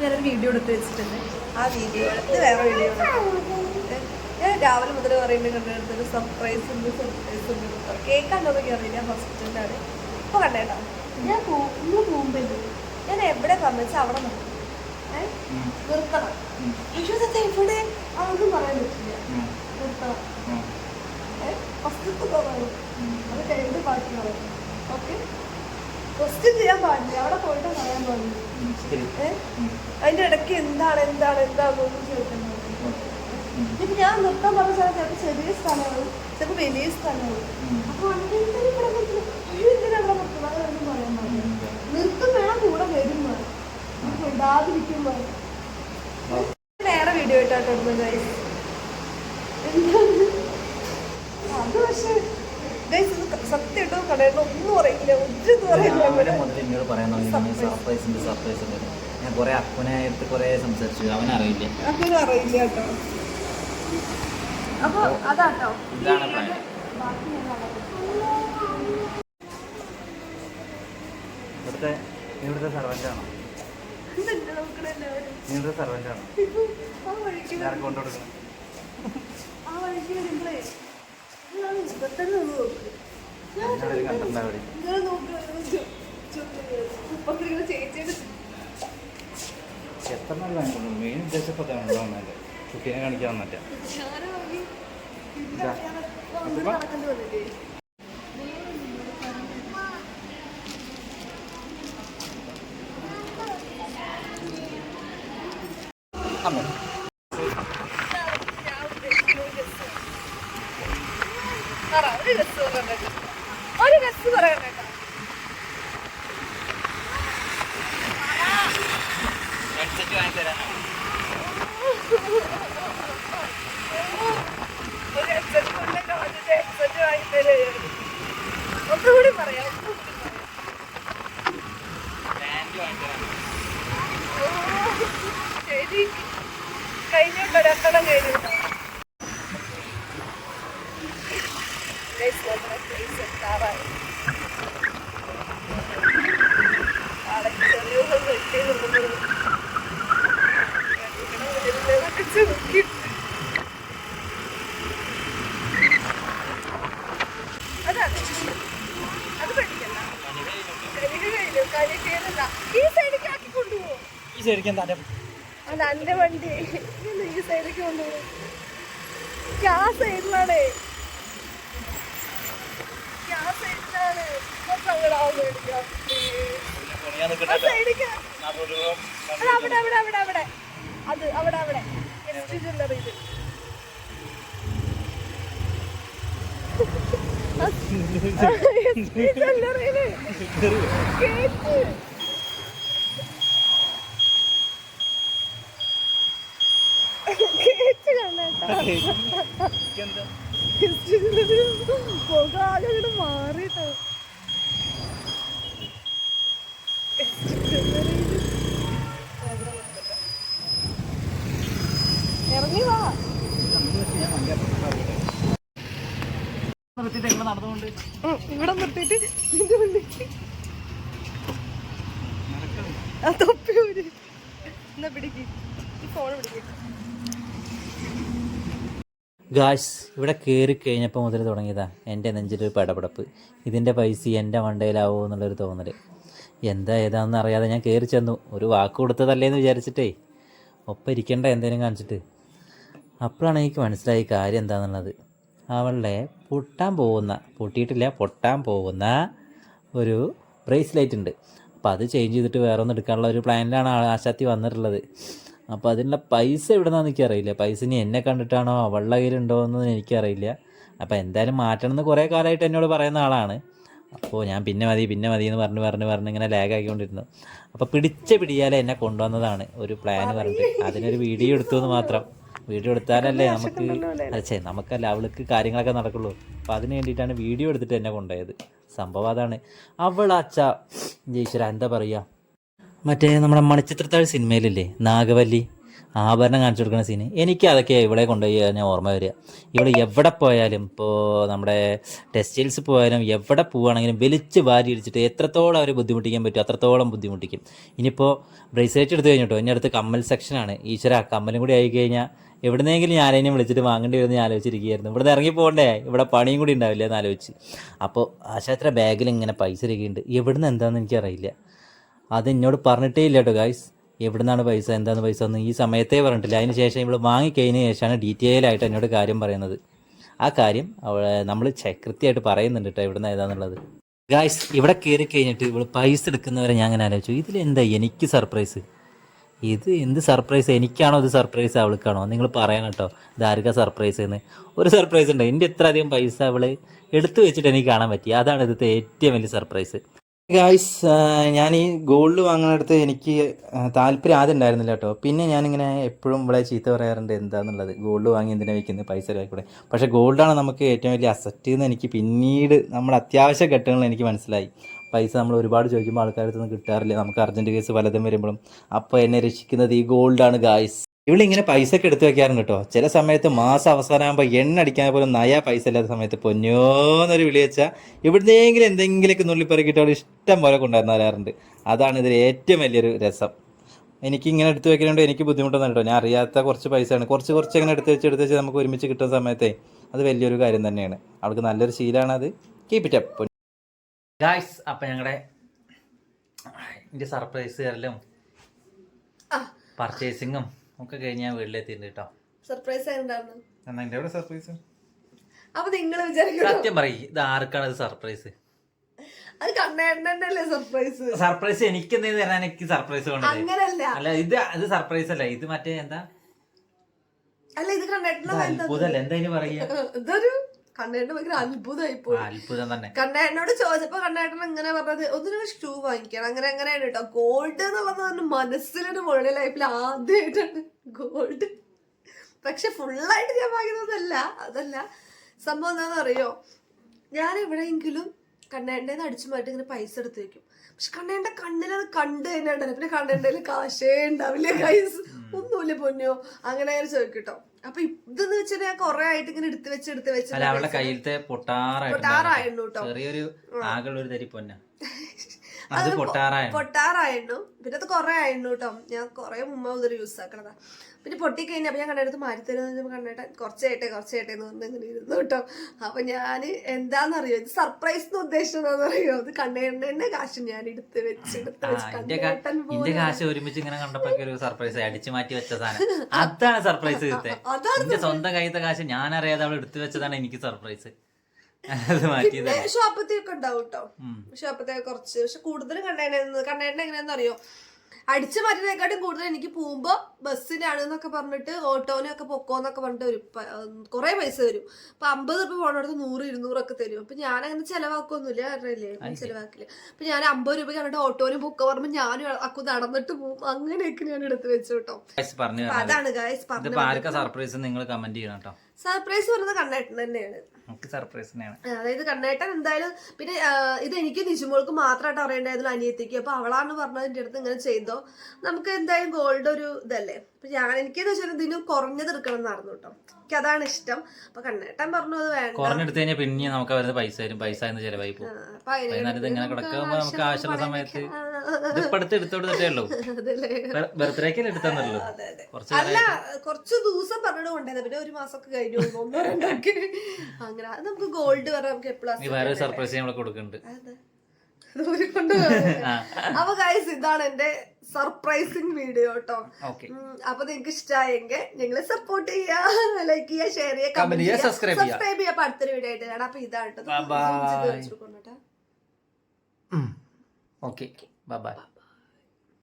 ഞാനൊരു വീഡിയോ എടുത്ത് വെച്ചിട്ടുണ്ട്. ആ വീഡിയോ എടുത്ത് വേറെ വീഡിയോ ഞാൻ രാവിലെ മുതൽ പറയുന്നത് കണ്ടെടുത്തൊരു സർപ്രൈസ് ഉണ്ട്. കേൾക്കാണ്ടോന്നൊക്കെ അറിയില്ല. ഹോസ്പിറ്റലിലാണ് ഇപ്പോൾ കണ്ടേട്ടോ. ഞാൻ പോകുമ്പോൾ ഞാൻ എവിടെ പറഞ്ഞാൽ അവിടെ നിർത്തണം. ഇവിടെ അതൊന്നും പറയാൻ പറ്റില്ല. നിർത്തണം. ഫസ്റ്റ് തോന്നണം. അത് കഴിഞ്ഞിട്ട് ബാക്കി പറയും. ഓക്കെ, ക്വസ്റ്റ്യൻ ചെയ്യാൻ പാടില്ല. അവിടെ പോയിട്ട് പറയാൻ പാടില്ല. അതിന്റെ ഇടയ്ക്ക് എന്താണെന്നൊന്നും ചോദിക്കാൻ പാടില്ല. ഇപ്പൊ ഞാൻ നിർത്താൻ പറഞ്ഞ ചിലപ്പോൾ ചെറിയ സ്ഥലമാണ്, ചിലപ്പോൾ വലിയ സ്ഥലമാണ്. അപ്പൊ എന്തിനാ നിർത്തുന്നത് അതൊന്നും പറയാൻ പാടില്ല. നിർത്തും വേണം, കൂടെ വരും വേണം. ഇടാതിരിക്കും വേണം. വേറെ വീഡിയോ ആയിട്ടാട്ടോ ഇടുന്നത് ഗൈസ്. അത് പക്ഷേ സത്യം ഇട്ടോ കടയിലോ ഒന്നും പറയില്ല, ഒന്നും പറയില്ല. ഞാൻ കുറെ അപ്പനായിട്ട് കുറെ സംസാരിച്ചു, അവനറിയില്ല കേട്ടോ. അപ്പൊ അതാട്ടോ ഇതാണ് പ്ലാൻ. ഇവിടുത്തെ സർവൻ്റാണോ? നിങ്ങളുടെ സർവൻ്റാണോ? ആർക്ക് കൊണ്ടുകൊടുക്കണം? ആ വഴിക്ക് വരുമ്പോഴേ എത്ര നാൾ വാങ്ങിക്കൊണ്ടു? മെയിൻ ഉദ്ദേശം ഇപ്പോൾ തന്നെ കുട്ടീനെ കാണിക്കാൻ വന്നിട്ട് ഒരു ഗസ് പറയാൻ കേട്ടോ. ഒന്നുകൂടി പറയാം. ശരി, കഴിഞ്ഞോട്ടോ, രണ്ടെണ്ണം കഴിഞ്ഞോട്ടോ. ഈ ശരിക്കും തന്നെ അത് എന്റെ വണ്ടി. ഈ സൈഡിലേക്ക് കൊണ്ടുപോകും. ആ സൈഡിലാണേ, ആ സൈഡിലാണ്. അവിടെ അത് അവിടെ ജ്വല്ലറിയില് ജ്വല്ലറിയില് കേക്ക് പൊകാലങ്ങോട്ട് മാറിട്ടോ. ഇറങ്ങി വാ. നടന്നുകൊണ്ട് ഇവിടെ നിർത്തിയിട്ട് നിന്റെ വണ്ടിക്ക് തൊപ്പി ഊരി. എന്നാ പിടിക്ക്, ഈ ഫോൺ പിടിക്ക്. ഗായ്സ്, ഇവിടെ കയറി കഴിഞ്ഞപ്പോൾ മുതൽ തുടങ്ങിയതാ എൻ്റെ നെഞ്ചിലൊരു പടപടപ്പ്. ഇതിൻ്റെ പൈസ എൻ്റെ മണ്ടയിലാവുമോ എന്നുള്ളൊരു തോന്നൽ. എന്താ ഏതാണെന്ന് അറിയാതെ ഞാൻ കയറി ചെന്നു. ഒരു വാക്ക് കൊടുത്തതല്ലേന്ന് വിചാരിച്ചിട്ടേ ഒപ്പം ഇരിക്കേണ്ട എന്തെങ്കിലും കാണിച്ചിട്ട്. അപ്പോഴാണ് എനിക്ക് മനസ്സിലായി കാര്യം എന്താണെന്നുള്ളത്. അവളുടെ പൊട്ടാൻ പോകുന്ന ഒരു ബ്രേസ്ലെറ്റ് ഉണ്ട്. അപ്പോൾ അത് ചേഞ്ച് ചെയ്തിട്ട് വേറെ ഒന്ന് എടുക്കാനുള്ള ഒരു പ്ലാനിലാണ് ആശാത്തി വന്നിട്ടുള്ളത്. അപ്പോൾ അതിനുള്ള പൈസ എവിടെ നിന്നാണെന്ന് എനിക്കറിയില്ല. പൈസ ഇനി എന്നെ കണ്ടിട്ടാണോ അവളുടെ കയ്യിലുണ്ടോ എന്ന് എനിക്കറിയില്ല. അപ്പോൾ എന്തായാലും മാറ്റണം എന്ന് കുറേ കാലമായിട്ട് എന്നോട് പറയുന്ന ആളാണ്. അപ്പോൾ ഞാൻ പിന്നെ മതി എന്ന് പറഞ്ഞ് ഇങ്ങനെ ലാഗാക്കിക്കൊണ്ടിരുന്നു. അപ്പോൾ പിടിച്ച പിടിയാലെ എന്നെ കൊണ്ടുവന്നതാണ് ഒരു പ്ലാൻ പറഞ്ഞിട്ട്. അതിനൊരു വീഡിയോ എടുത്തു എന്ന് മാത്രം. വീഡിയോ എടുത്താലല്ലേ നമുക്കല്ല അവൾക്ക് കാര്യങ്ങളൊക്കെ നടക്കുള്ളൂ. അപ്പോൾ അതിന് വേണ്ടിയിട്ടാണ് വീഡിയോ എടുത്തിട്ട് എന്നെ കൊണ്ടുപോയത്. സംഭവം അതാണ്. അവളാച്ച ജയിച്ചര എന്താ പറയുക, മറ്റേ നമ്മുടെ മണിച്ചിത്രത്താഴ് സിനിമയിലില്ലേ നാഗവല്ലി, ആഭരണം കാണിച്ചു കൊടുക്കുന്ന സീന്, എനിക്ക് അതൊക്കെ ഇവിടെ കൊണ്ടുപോയി ഞാൻ ഓർമ്മ വരിക. ഇവിടെ എവിടെ പോയാലും, ഇപ്പോൾ നമ്മുടെ ടെക്സ്റ്റൈൽസ് പോയാലും എവിടെ പോവുകയാണെങ്കിലും വലിച്ച് വാരി ഇടിച്ചിട്ട് എത്രത്തോളം അവർ ബുദ്ധിമുട്ടിക്കാൻ പറ്റും അത്രത്തോളം ബുദ്ധിമുട്ടിക്കും. ഇനിയിപ്പോൾ ബ്രേസ്ലെറ്റ് എടുത്ത് കഴിഞ്ഞിട്ടോ, ഇനി അടുത്ത് കമ്മൽ സെക്ഷനാണ്. ഈശ്വര, കമ്മലും കൂടി ആയി കഴിഞ്ഞാൽ എവിടുന്നെങ്കിലും ഞാനതിനെ വിളിച്ചിട്ട് വാങ്ങേണ്ടി വരുമെന്ന് ഞാൻ ആലോചിച്ചിരിക്കുകയായിരുന്നു. ഇവിടെ നിന്ന് ഇറങ്ങി പോകണ്ടേ, ഇവിടെ പണിയും കൂടി ഉണ്ടാവില്ല എന്ന് ആലോചിച്ച്. അപ്പോൾ ആശാത്ര ബാഗിൽ ഇങ്ങനെ പൈസ ഇരിക്കുന്നുണ്ട്. എവിടുന്ന് എന്താണെന്ന് എനിക്കറിയില്ല. അത് എന്നോട് പറഞ്ഞിട്ടേ ഇല്ല കേട്ടോ ഗായ്സ്, എവിടുന്നാണ് പൈസ, എന്താണ് പൈസ എന്ന് ഈ സമയത്തേ പറഞ്ഞിട്ടില്ല. അതിന് ശേഷം ഇവിടെ വാങ്ങിക്കഴിഞ്ഞതിന് ശേഷമാണ് ഡീറ്റെയിൽ ആയിട്ട് എന്നോട് കാര്യം പറയുന്നത്. ആ കാര്യം നമ്മൾ കൃത്യമായിട്ട് പറയുന്നുണ്ട് കേട്ടോ എവിടുന്ന് ഏതാണെന്നുള്ളത്. ഗായ്സ്, ഇവിടെ കയറി കഴിഞ്ഞിട്ട് ഇവിടെ പൈസ എടുക്കുന്നവരെ ഞാൻ അങ്ങനെ ആലോചിച്ചു, ഇതിലെന്താ എനിക്ക് സർപ്രൈസ്? ഇത് എന്ത് സർപ്രൈസ്? എനിക്കാണോ ഇത് സർപ്രൈസ്, അവൾക്കാണോ? നിങ്ങൾ പറയണം കേട്ടോ, ഇത് ആർക്കാ സർപ്രൈസ് എന്ന്. ഒരു സർപ്രൈസ് ഉണ്ട്, എൻ്റെ ഇത്ര അധികം പൈസ അവൾ എടുത്തു വെച്ചിട്ട് എനിക്ക് കാണാൻ പറ്റി. അതാണ് ഇതിൻ്റെ ഏറ്റവും വലിയ സർപ്രൈസ്. ഗായ്സ്, ഞാൻ ഈ ഗോൾഡ് വാങ്ങുന്നിടത്ത് എനിക്ക് താല്പര്യം ആദ്യം ഉണ്ടായിരുന്നില്ല കേട്ടോ. പിന്നെ ഞാനിങ്ങനെ എപ്പോഴും ഇവിടെ ചീത്ത പറയാറുണ്ട് എന്താണെന്നുള്ളത്, ഗോൾഡ് വാങ്ങി എന്തിനാ വയ്ക്കുന്നത്, പൈസ കൂടെ. പക്ഷേ ഗോൾഡാണ് നമുക്ക് ഏറ്റവും വലിയ അസറ്റ് എന്ന് എനിക്ക് പിന്നീട് നമ്മുടെ അത്യാവശ്യ ഘട്ടങ്ങളിൽ എനിക്ക് മനസ്സിലായി. പൈസ നമ്മൾ ഒരുപാട് ചോദിക്കുമ്പോൾ ആൾക്കാരുടെ അടുത്ത് കിട്ടാറില്ല, നമുക്ക് അർജൻറ്റ് കേസ് പലതും വരുമ്പോഴും. അപ്പോൾ എന്നെ രക്ഷിക്കുന്നത് ഈ ഗോൾഡാണ് ഗായ്സ്. ഇവളിങ്ങനെ പൈസ ഒക്കെ എടുത്ത് വെക്കാറുണ്ട് കേട്ടോ. ചില സമയത്ത് മാസം അവസാനമാകുമ്പോൾ എണ്ണ അടിക്കാൻ പോലും നയാ പൈസ ഇല്ലാത്ത സമയത്ത് പൊന്നോന്നൊരു വിളി വെച്ചാൽ എവിടുന്നെങ്കിലും എന്തെങ്കിലുമൊക്കെ നുള്ളിപ്പറക്കിയിട്ട് അവൾ ഇഷ്ടം പോലെ കൊണ്ടുവന്ന് തരാറുണ്ട്. അതാണ് ഇതിൽ ഏറ്റവും വലിയൊരു രസം. എനിക്കിങ്ങനെ എടുത്ത് വെക്കുന്നതുകൊണ്ട് എനിക്ക് ബുദ്ധിമുട്ടൊന്നും കേട്ടോ. ഞാൻ അറിയാത്ത കുറച്ച് പൈസയാണ്, കുറച്ച് ഇങ്ങനെ എടുത്ത് വെച്ച് നമുക്ക് ഒരുമിച്ച് കിട്ടുന്ന സമയത്തെ അത് വലിയൊരു കാര്യം തന്നെയാണ്. അവൾക്ക് നല്ലൊരു ശീലമാണ് അത്. Keep it up guys. അപ്പം ഞങ്ങളുടെ എൻ്റെ സർപ്രൈസ് തരലും പർച്ചേസിങ്ങും ഒക്കെ കഴിഞ്ഞ് ഞാൻ വീട്ടിലെത്തിയിട്ടുണ്ട് കേട്ടോ. സർപ്രൈസ് എന്നാ എൻ്റെ അവിടെ സർപ്രൈസ്? അപ്പൊ നിങ്ങൾ വിചാരിക്കും സത്യം പറയും, ഇത് ആർക്കാണ് ഇത് സർപ്രൈസ്? അത് കണ്ണേട്ടനല്ലേ സർപ്രൈസ്. സർപ്രൈസ് എനിക്ക് എന്തെങ്കിലും തരാൻ എനിക്ക് സർപ്രൈസ് കൊണ്ടല്ലേ? അല്ല, ഇത് സർപ്രൈസ് അല്ല, ഇത് മറ്റേ എന്താ, അല്ല ഇത് കണ്ണേട്ടനല്ലേ? അത്ഭുതമല്ല, എന്താ ഇതിന് പറയുക? ഇതൊരു കണ്ണേട്ടൻ ഭയങ്കര അത്ഭുതമായിപ്പോയി. അത്ഭുതം തന്നെ. കണ്ണേട്ടനോട് ചോദിച്ചപ്പോ കണ്ണേട്ടൻ ഇങ്ങനെ പറഞ്ഞത് ഒന്നിനൊരു ഷൂ വാങ്ങിക്കണം, അങ്ങനെയാണ് കേട്ടോ. ഗോൾഡ് എന്നുള്ളത് തന്നെ മനസ്സിലൊരു മുകളിൽ ലൈഫിൽ ആദ്യമായിട്ടാണ് ഗോൾഡ്. പക്ഷെ ഫുള്ളായിട്ട് ഞാൻ വാങ്ങിയതല്ല, അതല്ല സംഭവം. എന്താണെന്ന് അറിയോ, ഞാൻ എവിടെയെങ്കിലും കണ്ണേട്ടൻ്റെ അടിച്ചു മാറ്റി ഇങ്ങനെ പൈസ എടുത്ത് വെക്കും. പക്ഷെ കണ്ണേട്ടൻ്റെ കണ്ണിലത് കണ്ട് തന്നെ ഉണ്ടല്ലോ. പിന്നെ കണ്ണേട്ടയിൽ കാശേ ഉണ്ടാവില്ല, കൈസ് ഒന്നുമില്ല പൊന്നോ, അങ്ങനെ ചോദിക്കും കേട്ടോ. അപ്പൊ ഇതെന്ന് വെച്ചാൽ ഞാൻ കൊറേ ആയിട്ട് ഇങ്ങനെ എടുത്ത് വെച്ച് അവളുടെ കയ്യിലത്തെ പൊട്ടാറായിരുന്നു കേട്ടോ. ചെറിയൊരു ആകെയുള്ള ഒരു തരി പൊന്ന പൊട്ടാറായിരുന്നു. പിന്നെ അത് കൊറേ ആയിരുന്നു കേട്ടോ. ഞാൻ കൊറേ മുമ്പ് മുതൽ യൂസ് ആക്കണതാ. പിന്നെ പൊട്ടിക്കഴിഞ്ഞാൽ ഞാൻ കണ്ണെടുത്ത് മാറ്റി തരുന്ന കണ്ണേട്ടൻ കുറച്ചായിട്ടെ എന്ന് പറഞ്ഞ് ഇങ്ങനെ ഇരുന്നു കേട്ടോ. അപ്പൊ ഞാൻ എന്താണെന്നറിയോ, ഇത് സർപ്രൈസ് എന്ന് ഉദ്ദേശിച്ചതാണെന്നറിയോ, അത് കണ്ണേട്ടന്റെ കാശ് ഞാൻ എടുത്ത് വെച്ച് എന്റെ കാശ് ഒരുമിച്ച് ഇങ്ങനെ കണ്ടപ്പോ ഒരു സർപ്രൈസ് അടിച്ചു മാറ്റി വെച്ച സാധനം, അതാണ് സർപ്രൈസ്. എന്റെ സ്വന്തം കയ്യത്തെ കാശ് ഞാൻ അറിയാതെ അവൾ എടുത്തു വെച്ചതാണ് എനിക്ക് സർപ്രൈസ്. ഷോപ്പത്തൊക്കെ ഉണ്ടാവും കേട്ടോ, ഷോപ്പത്തൊക്കെ കുറച്ച്. പക്ഷെ കൂടുതലും കണ്ണേട്ടൻ എങ്ങനെയാണെന്ന് അറിയോ, അടിച്ചു മാറ്റുന്നതിനെക്കാട്ടും കൂടുതൽ എനിക്ക് പോകുമ്പോ ബസ്സിനാണെന്നൊക്കെ പറഞ്ഞിട്ട് ഓട്ടോനൊക്കെ പൊക്കോന്നൊക്കെ പറഞ്ഞിട്ട് ഒരു കുറെ പൈസ തരും. അപ്പൊ 50 രൂപ പോണടുത്ത് 100-200 തരും. അപ്പൊ ഞാൻ അങ്ങനെ ചെലവാക്കൊന്നുമില്ല, അറിയില്ലേ, ചെലവാക്കില്ല. അപ്പൊ ഞാൻ 50 രൂപ കണ്ടിട്ട് ഓട്ടോന് പൊക്ക പറയുമ്പോ ഞാനും അക്കു നടന്നിട്ട് പോകും. അങ്ങനെയൊക്കെ ഞാൻ എടുത്ത് വെച്ചു കേട്ടോ. അതാണ് ഗായ്സ് പറഞ്ഞത്. സർപ്രൈസ് പറഞ്ഞത് കണ്ണേട്ടൻ തന്നെയാണ്. അതായത് കണ്ണേട്ടൻ എന്തായാലും, പിന്നെ ഇത് എനിക്ക് നിജുമോൾക്ക് മാത്രമായിട്ട് അറിയേണ്ടായിരുന്നു, അനിയത്തിക്ക്. അപ്പൊ അവളാണ് പറഞ്ഞത് എന്റെ അടുത്ത് ഇങ്ങനെ ചെയ്തോ, നമുക്ക് എന്തായാലും ഗോൾഡ് ഒരു ഇതല്ലേ. അപ്പൊ എനിക്കെന്ന് വെച്ചാൽ ഇതിന് കുറഞ്ഞത് എടുക്കണം എന്നായിരുന്നു കേട്ടോ, എനിക്ക് അതാണ് ഇഷ്ടം. അപ്പൊ കണ്ണേട്ടൻ പറഞ്ഞു അത് വേണ്ട, കുറഞ്ഞെടുത്ത് കഴിഞ്ഞാൽ പിന്നെ നമുക്ക് അവരുടെ പൈസ തരും, പൈസ ചെലവായി പോകും. ഇങ്ങനെ കിടക്കുമ്പോ നമുക്ക് ആവശ്യമുള്ള സമയത്ത് അല്ല കുറച്ച് ദിവസം പറഞ്ഞിട്ട് കൊണ്ടുപോയത്, പിന്നെ ഒരു മാസമൊക്കെ കഴിഞ്ഞു 1-2 അങ്ങനെ. അത് നമുക്ക് ഗോൾഡ് വരെ നമുക്ക് എപ്പോഴും സർപ്രൈസ് നമ്മളെ കൊടുക്കുന്നുണ്ട്. അപ്പൊ ഗൈസ്, ഇതാണ് എന്റെ സർപ്രൈസിങ് വീഡിയോ കേട്ടോ. അപ്പൊ നിങ്ങൾക്ക് ഇഷ്ടമായെങ്കിൽ നിങ്ങൾ സപ്പോർട്ട് ചെയ്യാ, ലൈക്ക് ചെയ്യാ, ഷെയർ ചെയ്യാ, കമന്റ് ചെയ്യാ, സബ്സ്ക്രൈബ് ചെയ്യാ. അപ്പൊ അടുത്തൊരു വീഡിയോ ആയിട്ട് കാണാം. അപ്പൊ ഇതാണ് കേട്ടോ. Okay, bye bye.